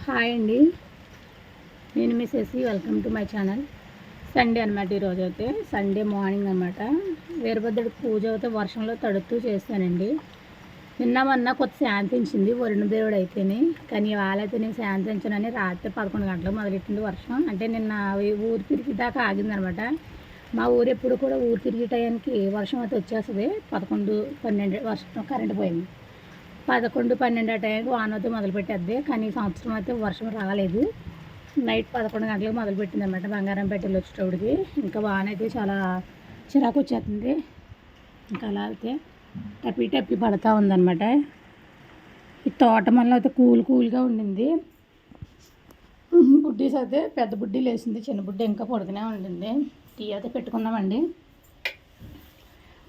Hi అండి, నేను మీ Shashi. Welcome to my channel. Sunday అనమాట. ఈరోజు అయితే సండే మార్నింగ్ అనమాట. వీరభద్రుడి పూజ అయితే వర్షంలో తడుతూ చేస్తానండి. నిన్న మొన్న కొత్త శాంతించింది వరుణ దేవుడు అయితేనే, కానీ వాళ్ళైతే నేను శాంతించనని రాత్రి 11 గంటలకు మొదలెట్టింది వర్షం. అంటే నిన్న ఊరు తిరిగి దాకా ఆగిందనమాట. మా ఊరు ఎప్పుడు కూడా ఊరు తిరిగి టయానికి వర్షం అయితే వచ్చేస్తుంది. 11, 12 వర్షం కరెంట్ పోయింది. 11, 12 ఆ టైంకి వాన అయితే మొదలుపెట్టేద్ది. కానీ ఈ సంవత్సరం అయితే వర్షం రాలేదు. నైట్ 11 గంటలకు మొదలుపెట్టింది అనమాట బంగారం పెట్టెలు వచ్చేటప్పటికి. ఇంకా వాన అయితే చాలా చిరాకు వచ్చేస్తుంది. ఇంకా అలా అయితే టప్పి టప్పి పడుతూ ఉందన్నమాట. ఈ తోట మళ్ళీ అయితే కూల్గా ఉండింది. బుడ్డీస్ అయితే పెద్ద బుడ్డీలు వేసింది, చిన్న బుడ్డి ఇంకా పడుతూనే ఉండింది. టీ అయితే పెట్టుకుందామండి.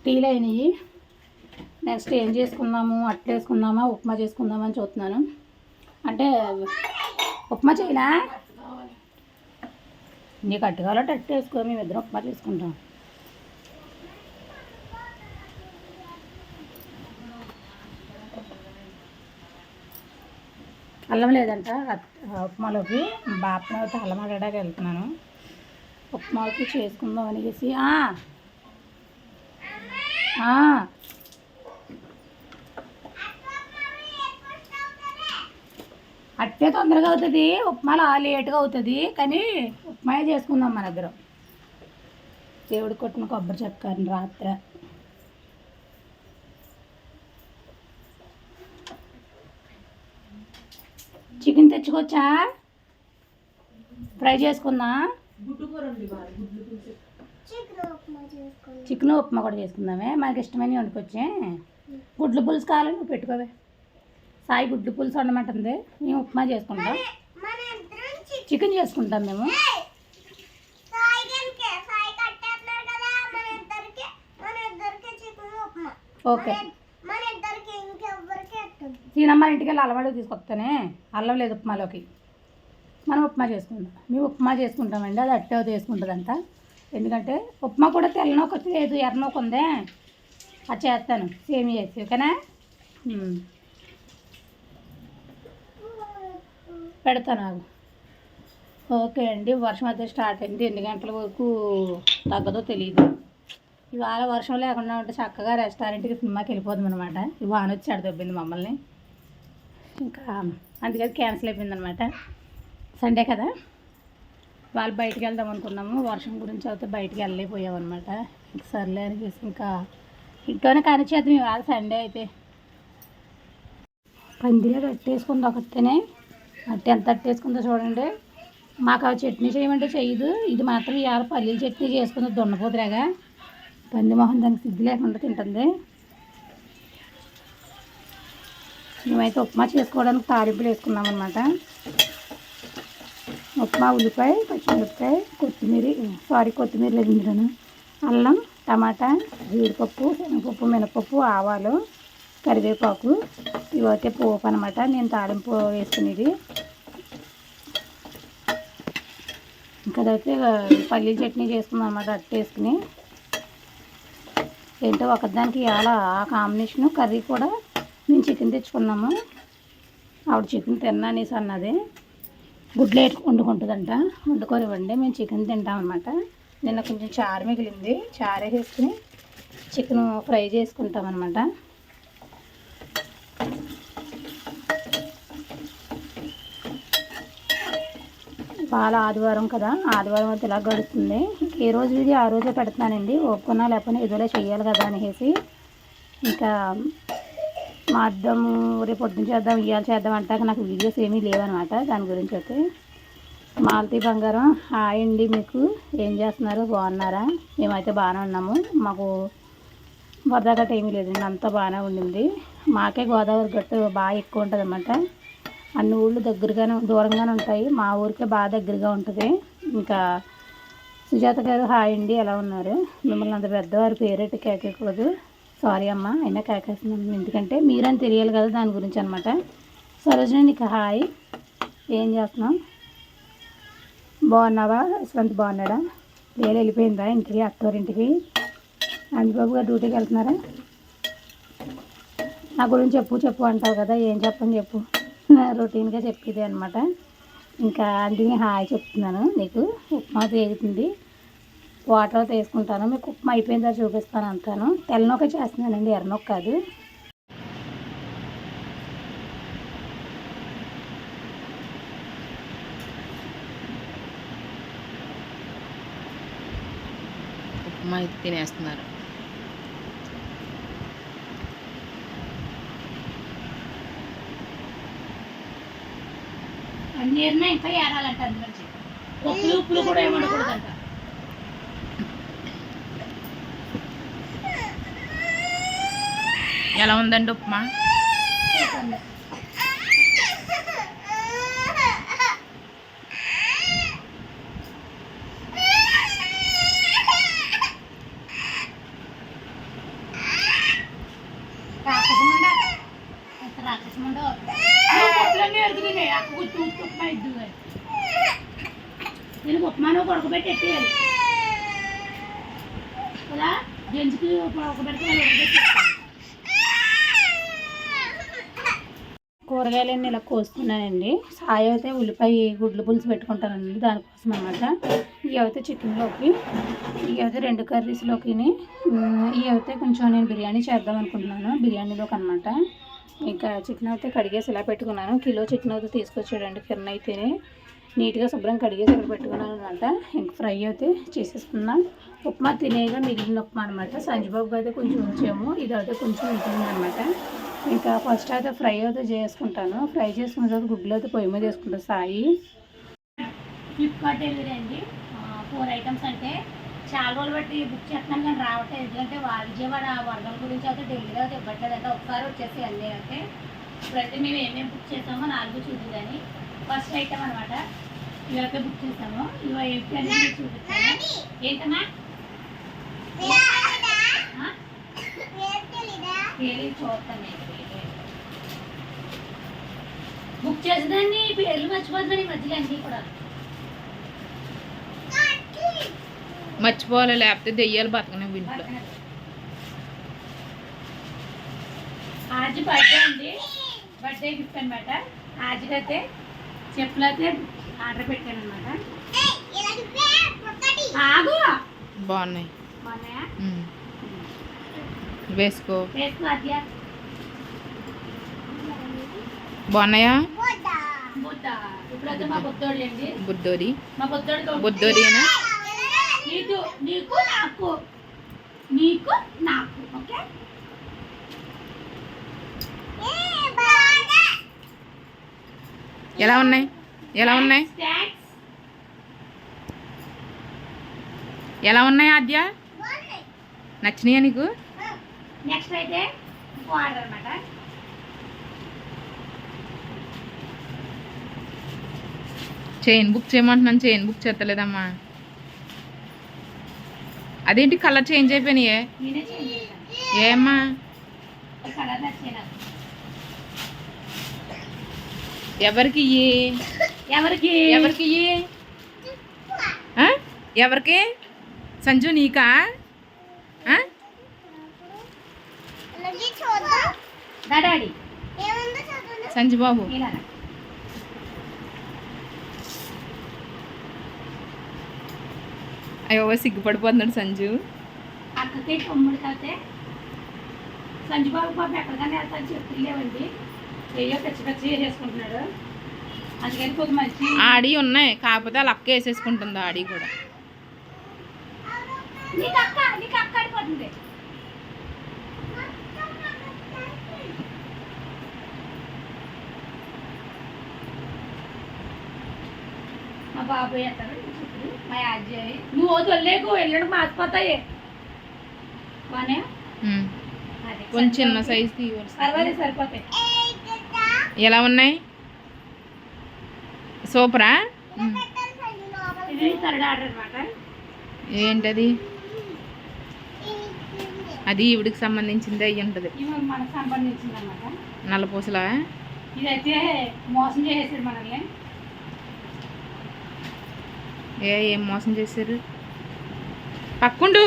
టీలు అయినాయి. నెక్స్ట్ ఏం చేసుకుందాము, అట్లు వేసుకుందామా, ఉప్మా చేసుకుందామా అని చూస్తున్నాను. అంటే ఉప్మా చేయనా, నీకు అట్టు కావాలంటే అట్టు వేసుకో, మేము ఇద్దరం ఉప్మా చేసుకుంటాం. అల్లం లేదంట ఉప్మాలోకి. బాపన అయితే అల్లం అడగడానికి వెళ్తున్నాను. ఉప్మాకి చేసుకుందాం అనేసి. అట్టే తొందరగా అవుతుంది, ఉప్మాలో లేటుగా అవుతుంది. కానీ ఉప్మా చేసుకుందాం మన ఇద్దరం. దేవుడికి కొట్టిన కొబ్బరి చెక్కని రాత్రి. చికెన్ తెచ్చుకోవచ్చా, ఫ్రై చేసుకుందా. చికెన్ ఉప్మా కూడా చేసుకుందామే, మనకి ఇష్టమని వండుకొచ్చే. గుడ్లు పులుసు కావాలి, నువ్వు పెట్టుకోవే. సాయి గుడ్లు పులుసు వండమంటుంది, మేము ఉప్మా చేసుకుంటాం. చికెన్ చేసుకుంటాం మేము. ఓకే, సీనమ్మ ఇంటికి వెళ్ళి అల్లవాడు తీసుకొస్తానే. అల్లం లేదు ఉప్మాలోకి. మనం ఉప్మా చేసుకుందాం. మేము ఉప్మా చేసుకుంటామండి. అది అట్టే తీసుకుంటుందంట. ఎందుకంటే ఉప్మా కూడా తెల్లనొక లేదు, ఎర్రనొక ఉందే. అది చేస్తాను సేమ్ చేసి. ఓకేనా, పెడతాను. ఓకే అండి. వర్షం అయితే స్టార్ట్ అయింది. ఎన్ని గంటల వరకు తగ్గదో తెలియదు. ఇవాళ వర్షం లేకుండా ఉంటే చక్కగా రెస్టారెంట్కి సినిమాకి వెళ్ళిపోదాం అనమాట. ఈ వాన వచ్చి అడదొబ్బింది మమ్మల్ని. ఇంకా అందుకని క్యాన్సిల్ అయిపోయింది అనమాట. సండే కదా, వాళ్ళు బయటికి వెళ్దాం అనుకున్నాము. వర్షం గురించి అయితే బయటికి వెళ్ళలేకపోయామన్నమాట. ఇంక సర్లే అనిపిసి ఇంకా ఇంట్లోనే కానీ చేద్దాం ఇవాళ సండే అయితే. పందిరే కట్టేసుకుంది ఒకతేనే. అట్టి ఎంత అట్టేసుకుందో చూడండి. మాకు ఆ చట్నీ చేయమంటే చెయ్యదు. ఇది మాత్రం ఇవాళ పల్లీల చట్నీ చేసుకుంది దున్నపోతురాగా. పంది మొహం దానికి సిగ్గు లేకుండా తింటుంది. మేమైతే ఉప్మా చేసుకోవడానికి తాలింపులు వేసుకున్నాం అనమాట. ఉప్మా ఉల్లిపాయ, పచ్చిమిరపకాయ, కొత్తిమీర లేదు ఇందులోను, అల్లం, టమాటా, జీడిపప్పు, శనగపప్పు, మినపప్పు, ఆవాలు, కరివేపాకు, ఇవైతే పోపు అనమాట. నేను తాలింపు వేసుకునేది. ఇంకా అదైతే పల్లీల చట్నీ చేసుకున్నాం అనమాట. అట్టు వేసుకుని ఏంటో ఒకదానికి ఇవాళ ఆ కాంబినేషను. కర్రీ కూడా మేము చికెన్ తెచ్చుకున్నాము. ఆవిడ చికెన్ తిన్నా అనేసి అన్నది. గుడ్లు వండుకుంటుందంట. వండుకోనివ్వండి, మేము చికెన్ తింటామన్నమాట. నిన్న కొంచెం చారు మిగిలింది. చారు వేసుకుని చికెన్ ఫ్రై చేసుకుంటామన్నమాట. చాలా ఆదివారం కదా, ఆదివారం అయితే ఇలా గడుస్తుంది. ఏ రోజు వీడియో ఆ రోజే పెడుతున్నానండి. ఒప్పుకున్నా లేకపోయినా ఏదోలే చెయ్యాలి కదా అనేసి. ఇంకా మా అద్దము రేపు పొద్దున చేద్దాం, ఇవాళ చేద్దాం అంటాక నాకు వీడియోస్ ఏమీ లేవన్నమాట. దాని గురించి అయితే మాలతీ బంగారం హాయ్ అండి. మీకు ఏం చేస్తున్నారు, బాగున్నారా? మేమైతే బాగానే ఉన్నాము. మాకు వరద గట్ట ఏమీ లేదండి, అంతా బాగానే ఉండింది. మాకే గోదావరి గట్టు బాగా ఎక్కువ ఉంటుంది అన్నమాట. అన్ని ఊళ్ళు దూరంగానే ఉంటాయి. మా ఊరికే బాగా దగ్గరగా ఉంటుంది. ఇంకా సుజాత గారు హాయ్ అండి, ఎలా ఉన్నారు? మిమ్మల్ని అంత పెద్దవారి పేరెట్టి కేకేయకూడదు, సారీ అమ్మ. అయినా కేకేస్తున్నాను ఎందుకంటే మీరని తెలియాలి కదా, దాని గురించి అనమాట. సరోజని నీకు హాయ్. ఏం చేస్తున్నావు, బాగున్నావా? యశ్వంత్ బాగున్నాడా? వేరే వెళ్ళిపోయిందా ఇంటికి, అత్తవారింటికి? అంజబాబు గారు డ్యూటీకి వెళ్తున్నారా? నా గురించి చెప్పు అంటావు కదా, ఏం చెప్పని చెప్పు. రొటీన్గా చెప్పేది అనమాట. ఇంకా అందుకే హాయ్ చెప్తున్నాను. నీకు ఉప్మా వేగుతుంది, వాటర్ వేసుకుంటాను. మీకు ఉప్మా అయిపోయిందా చూపిస్తాను అంతాను. తెల్లనొక్క చేస్తున్నానండి, ఎర్రనొక్క కాదు. ఉప్మా అయితే తినేస్తున్నారు. నీరునే ఇంకా ఏరాలంట, అందులోంచి ఉప్పులు కూడా ఏమనకూడదంట. ఎలా ఉందండి ఉప్మా? నేను ఉప్మాను కొడకబెట్టి ఎట్టేయాలి కదా, గెంజికి కొడకబెడితే కూరగాయలన్నీ ఇలా కోసుకున్నానండి. సాయి అయితే ఉల్లిపాయ గుడ్లు పులుసు పెట్టుకుంటానండి, దానికోసం అనమాట. ఇవి అయితే చికెన్లోకి, ఇవి అయితే 2 కర్రీస్లోకి, ఇవి అయితే కొంచెం నేను బిర్యానీ చేద్దాం అనుకుంటున్నాను, బిర్యానీలోకి అనమాట. ఇంకా చికెన్ అయితే కడిగేసి ఇలా పెట్టుకున్నాను. కిలో చికెన్ అయితే తీసుకొచ్చాడండి కిరణ్ అయితేనే. నీట్గా శుభ్రం కడిగేసి ఇక్కడ పెట్టుకున్నాను అనమాట. ఇంక ఫ్రై అయితే చేసేసుకున్నాం. ఉప్మా తినేగా మిగిలిన ఉప్మా అనమాట. సంజుబాబుకి అయితే కొంచెం ఉంచాము, ఇది అయితే కొంచెం ఉంటుంది అనమాట. ఇంకా ఫస్ట్ అయితే ఫ్రై అయితే చేసుకుంటాను. ఫ్రై చేసుకున్న తర్వాత గుడ్లు అయితే పొయ్యి మీద వేసుకుంటాను. సాయి ఫ్లిప్కార్ట్ డెలివరీ అండి. 4 ఐటమ్స్ అంటే చాలా రోజులు బట్టి బుక్ చేస్తున్నాను కానీ రావట్లేదు. ఎందుకంటే విజయవాడ వరదల గురించి అయితే డెలివరీ అయితే ఇవ్వట్లేదు అంటే ఒకసారి వచ్చేసి అన్నీ అంటే ఇప్పుడైతే మేము ఏమేమి బుక్ చేసామో 4 చూద్దామని. ఫస్ట్ ఐటమ్ అనమాట, ఇవైతే బుక్ చేసాము. ఇవి ఏంటి అనేది చూపిస్తాను. ఏంటమ్మా చూస్తాను. బుక్ చేసేదాన్ని పేర్లు మర్చిపోతుందని మధ్యలో అన్నీ కూడా మర్చిపోవాలి, లేకపోతే దెయ్యాలు బతకనే ఇంట్లో. ఆజీ బర్త్డే అండి, బర్త్డే గిఫ్ట్ అనమాట. ఆజీకి అయితే చెప్పులు అయితే ఆర్డర్ పెట్టాను అనమాట. ఆగు, బాగున్నాయి, వేసుకో. బాగున్నాయా? ఇప్పుడైతే మా బుద్ధోడి అండి, బుద్ధోడి, మా బుద్ధోడి బుద్ధోడినా? నీకు నాకు, నీకు నాకు. ఓకే, ఎలా ఉన్నాయి? ఎలా ఉన్నాయి? ఎలా ఉన్నాయి ఆద్య? నచ్చినాయా నీకు? నెక్స్ట్ అయితే ఆర్డర్ అనమాట. చైన్ బుక్ చేయమంటున్నాను, చైన్ బుక్ చేస్తలేదమ్మా. అదేంటి కలర్ చేంజ్ అయిపోయినాయే? ఏమ్మా ఎవరికి ఎవరికి ఎవరికి ఎవరికి? సంజు నీకా? సంజు బాబు అయ్యో సిగ్గుపడిపోతున్నాడు సంజు. అక్కకి తమ్ముడు కాతే సంజుబాబు పాపం ఎక్కడికైనా వెళ్తాను చెప్తులేవండి, ఏయో పెచ్చి వేసేసుకుంటున్నాడు. అందుకని కొద్ది మంచి ఆడి ఉన్నాయి, కాకపోతే అలా అక్క వేసేసుకుంటుంది ఆడి కూడా. నీకు అక్క ఆడిపోతుంది. మా బాబు ఎత్తాడు, మా అజ్జాయి నువ్వు వదిలేకు, వెళ్ళడం మాసిపోతాయి. బానే కొంచెం చిన్న సైజ్ పర్వాలేదు, సరిపోతాయి. ఎలా ఉన్నాయి? సూపరా? ఇది 3rd ఆర్డర్ అనమాట. ఏంటది? అది ఈవిడికి సంబంధించింది అయ్యి ఉంటుంది, మనకు సంబంధించింది అనమాట. నల్లపూసలా? ఇదైతే మోసం చేసేసారు మనల్ని. ఏం మోసం చేశారు? పక్కుండు.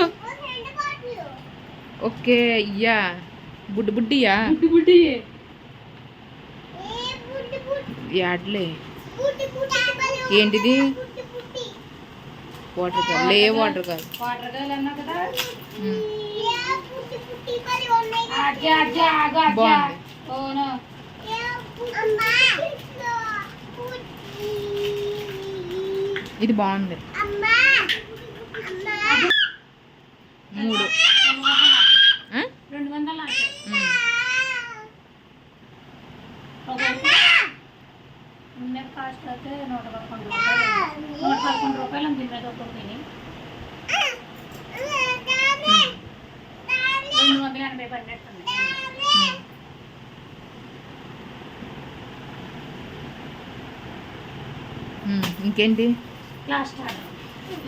ఓకే, ఇయ్యా బుడ్డియా? బుడ్డి యాడ్లే ఏంటిది వాటర్ కాదు లే వాటర్ కాదు వాటర్ గర్ల్ అన్నా కదా. ఉమ్. బాగుంది. ఇది బాగుంది 3 ఆ? 200 ఉమ్. ఉన్నది కాస్ట్ అయితే 111 రూపాయలు. 111 రూపాయలు అంది తిన్నది ఒక్కొక్కటి. 280 పడినట్టుంది. ఇంకేంటి లాస్ట్ ఆర్డర్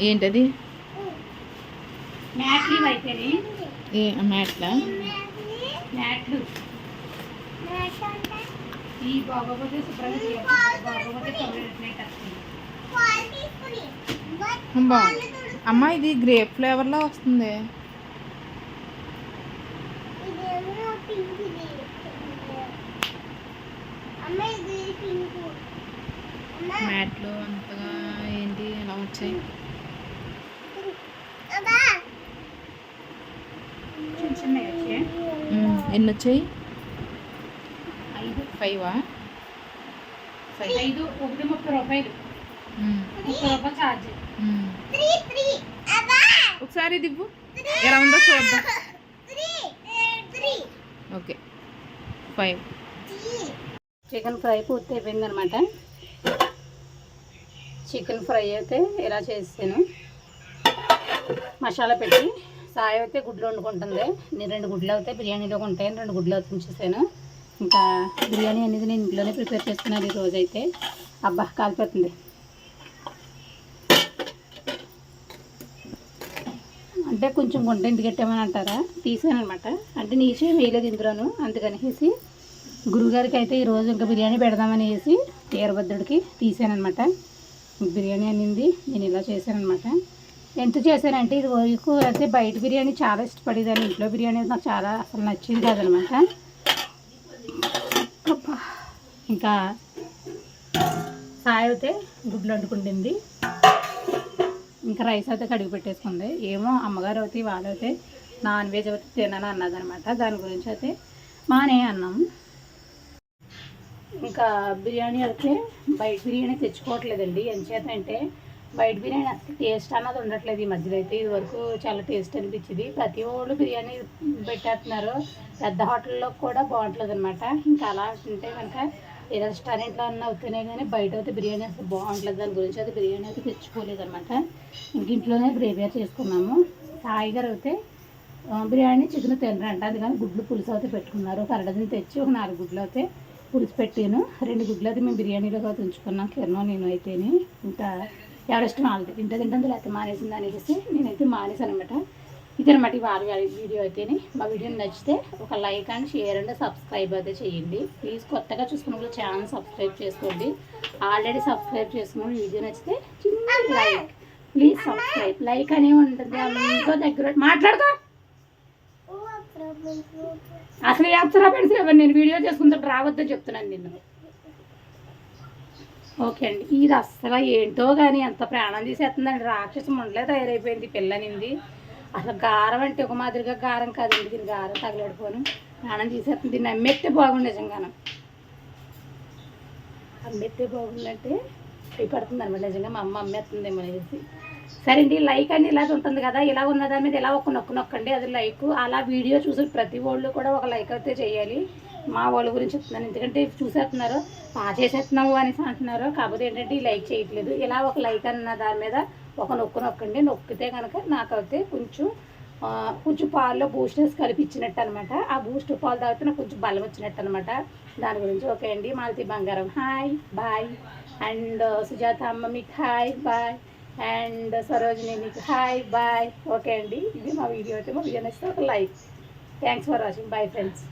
ఏంటది మ్యాట్లు అయిపోయి ఏ మ్యాట్లా మ్యాట్లు ఈ బాగోపోతే శుభ్రంగా చేయాలి. బాగోపోతే తొలగినట్లయితే బాగుంది అమ్మ ఇది గ్రేప్ ఫ్లేవర్లో వస్తుంది మ్యాట్లు అంతగా ఏంటి ఎలా వచ్చాయి చిన్న చిన్నవి వచ్చాయి. ఎన్ని వచ్చాయి 5 5 5 ఒకటి 30 రూపాయలు. 30 రూపాయలు ఛార్జ్. ఒకసారి ఇది ఇవ్వు ఎలా ఉందో చూద్దాం ఓకే 5 చికెన్ ఫ్రై పూర్తి అయిపోయింది అనమాట. చికెన్ ఫ్రై అయితే ఇలా చేసాను. మసాలా పెట్టి సాయి అయితే గుడ్లు వండుకుంటుంది. నేను 2 గుడ్లు అయితే బిర్యానీలో ఉంటాయి. 2 గుడ్లు అయితే ఉంచేసాను. ఇంకా బిర్యానీ అనేది నేను ఇంట్లోనే ప్రిపేర్ చేస్తున్నాను ఈరోజు అయితే. అబ్బా కాలిపోతుంది. అంటే కొంచెం గుంట ఇంటికి పెట్టామని అంటారా, తీసాను అనమాట. అంటే నీచే వేయలేదు ఇందులోను. అందుకనేసి గురుగారికి అయితే ఈరోజు ఇంకా బిర్యానీ పెడదామనేసి వీరభద్రుడికి తీసానమాట. బిర్యానీ అనింది నేను ఇలా చేశానమాట. ఎంత చేశానంటే ఇది వరకు అయితే బయట బిర్యానీ చాలా ఇష్టపడేదాన్ని. ఇంట్లో బిర్యానీ నాకు చాలా అసలు నచ్చేది కాదనమాట. ఇంకా సాయి అయితే గుడ్లు వండుకుంటుంది. ఇంకా రైస్ అయితే కడిగి పెట్టేసుకుంది. ఏమో అమ్మగారు అయితే వాళ్ళైతే నాన్ వెజ్ అయితే తినని అన్నదనమాట. దాని గురించి అయితే మానే అన్నాం. ఇంకా బిర్యానీ అయితే బయట బిర్యానీ తెచ్చుకోవట్లేదండి. ఎంచేత అంటే బయట బిర్యానీ అసలు టేస్ట్ అన్నది ఉండట్లేదు ఈ మధ్యలో అయితే. ఇది వరకు చాలా టేస్ట్ అనిపించింది. ప్రతి వాళ్ళు బిర్యానీ పెట్టేస్తున్నారు. పెద్ద హోటల్లో కూడా బాగుంటుంది అనమాట. ఇంకా అలా ఉంటే కనుక ఏ రెస్టారెంట్లో అన్న అవుతున్నాయి కానీ బయట అయితే బిర్యానీ అసలు బాగుంటుంది. దాని గురించి అయితే బిర్యానీ అయితే తెచ్చుకోలేదు అనమాట. ఇంక ఇంట్లోనే ప్రిపేర్ చేసుకున్నాము. సాయి గారు అయితే బిర్యానీ చికెన్ తినరంట. అందుకని గుడ్లు పులుసు అయితే పెట్టుకున్నారు. ఒక అరడజన్ తెచ్చి ఒక 4 గుడ్లు అయితే పులుసు పెట్టాను. 2 గుడ్లు అయితే మేము బిర్యానీలో అయితే ఉంచుకున్నాం. కిరణం నేను అయితేనే. ఇంకా ఎవరిష్టం వాళ్ళది. తింటుంది లేకపోతే మానేసింది అనేసి నేనైతే మానేసాను అనమాట. ఇదనమాట వాళ్ళ వీడియో అయితేనే. మా వీడియోని నచ్చితే ఒక like and share and subscribe అయితే చేయండి ప్లీజ్. కొత్తగా చూసుకున్న ఛానల్ సబ్స్క్రైబ్ చేసుకోండి. ఆల్రెడీ సబ్స్క్రైబ్ చేసుకున్న వీడియో నచ్చితే చిన్న లైక్ ప్లీజ్ సబ్స్క్రైబ్. లైక్ అనే ఉంటుంది అందరూ దగ్గర మాట్లాడుకో. అసలు అప్సరా ఫ్రెండ్స్ ఎవరు నేను వీడియో చేసుకుంటే రావద్దని చెప్తున్నాను నిన్ను. ఓకే అండి. ఇది అసలు ఏంటో కానీ ఎంత ప్రాణం తీసేస్తుందండి. రాక్షసం ఉండలే తయారైపోయింది పిల్లనింది. అసలు గారం అంటే ఒక మాదిరిగా గారం కాదండి. దీని గారం తగలడిపోను ప్రాణం తీసేస్తుంది. దీన్ని అమ్మెత్తే బాగుంది నిజంగాను. అమ్మెత్తే బాగుందంటే పడుతుంది అనమాట నిజంగా. మా అమ్మ అమ్మేస్తుందేమో అనేసి. సరే అండి లైక్ అండి ఇలా ఉంటుంది కదా. ఇలా ఉన్న దాని మీద ఇలా ఒక నొక్కండి అది లైక్. అలా వీడియో చూసి ప్రతి వాళ్ళు కూడా ఒక లైక్ అయితే చేయాలి. మా వాళ్ళ గురించి చెప్తున్నాను. ఎందుకంటే చూసేస్తున్నారు చేసేస్తున్నావు అని అంటున్నారు. కాకపోతే ఏంటంటే ఈ లైక్ చేయట్లేదు. ఇలా ఒక లైక్ అన్న దాని మీద ఒక నొక్కండి. నొక్కితే కనుక నాకైతే కొంచెం పాల్లో బూస్టర్స్ కలిపి ఇచ్చినట్టు అనమాట. ఆ బూస్ట్ పాలు తాగితే నాకు కొంచెం బలం వచ్చినట్టు అనమాట. దాని గురించి ఓకే అండి. మాలతి బంగారం హాయ్ బాయ్. అండ్ సుజాత అమ్మ మీకు హాయ్ బాయ్. అండ్ సరోజిని మీకు హాయ్ బాయ్. ఓకే అండి. ఇది మా వీడియో అయితే మా వీడియో నచ్చితే ఒక like. Thanks for watching. Bye friends.